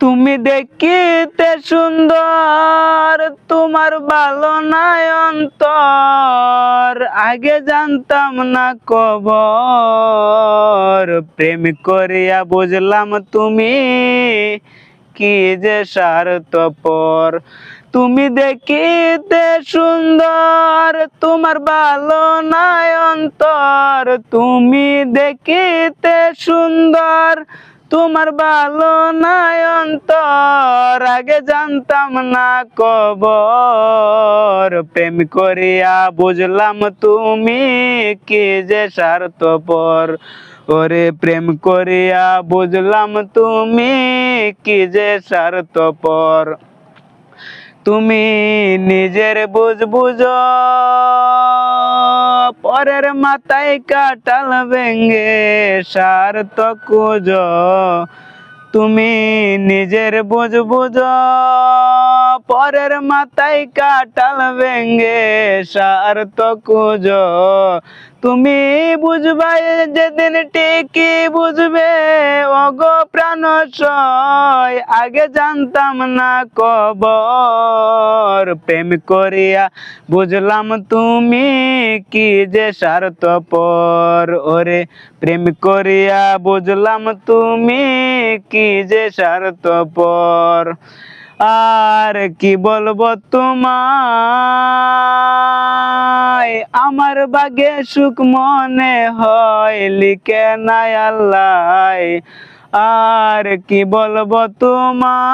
তুমি দেখিতে সুন্দর, তোমার ভালো নাই অন্তর, আগে জানতাম না কবর। প্রেম করিয়া বুঝলাম তুমি কি যে স্বার্থপর। তুমি দেখিতে সুন্দর, তোমার ভালো নাই অন্তর, তুমি দেখিতে সুন্দর, তোমার ভালো নাই অন্তর, আগে জানতাম না কবর। প্রেম করিয়া বুঝলাম তুমি কি যে স্বার্থপর। ওরে প্রেম করিয়া বুঝলাম তুমি কি যে স্বার্থপর। তুমি নিজের বুঝ বুঝো, পরের মাথায় কাটাল ভেঙ্গে স্বার্থ খুঁজো। তুমি নিজের বুঝ বুঝো, পরের মাথায় কাটাল ভেঙ্গে স্বার্থ খুঁজো। তুমি বুঝবে যেদিন ঠিকই বুঝবে, ওগো প্রাণ সয়, আগে জানতাম না কবর। প্রেম করিয়া বুঝলাম তুমি কি যে স্বার্থপর। ওরে প্রেম করিয়া বুঝলাম তুমি কি যে স্বার্থপর। আর কি বলবো তোমায়, আমার ভাগ্যে সুখ মনে হয় লিখে নাই আল্লাহ। আর কি বলবো তোমায়,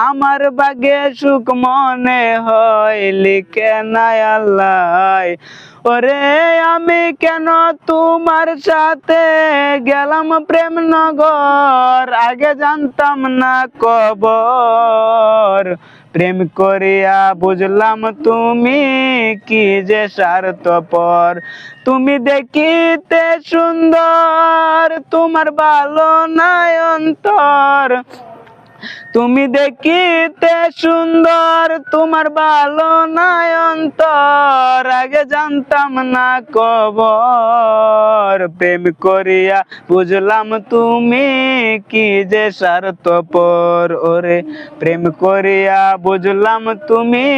আমার ভাগ্যে সুখ মনে হয় লিখে নাই আল্লাহ। ওরে আমি কেন তোমার সাথে গেলাম প্রেম নগর, আগে জানতাম না কবর। প্রেম করিয়া বুঝলাম তুমি কি যে স্বার্থপর। তুমি দেখিতে সুন্দর, তোমার ভালো নাই অন্তর, তুমি দেখিতে সুন্দর, তোমার ভালো নাই অন্তর, আগে জানতাম না কবর। প্রেম করিয়া বুঝলাম তুমি কি যে স্বার্থপর। ওরে প্রেম করিয়া বুঝলাম তুমি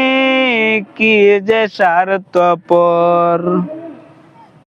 কি যে স্বার্থপর।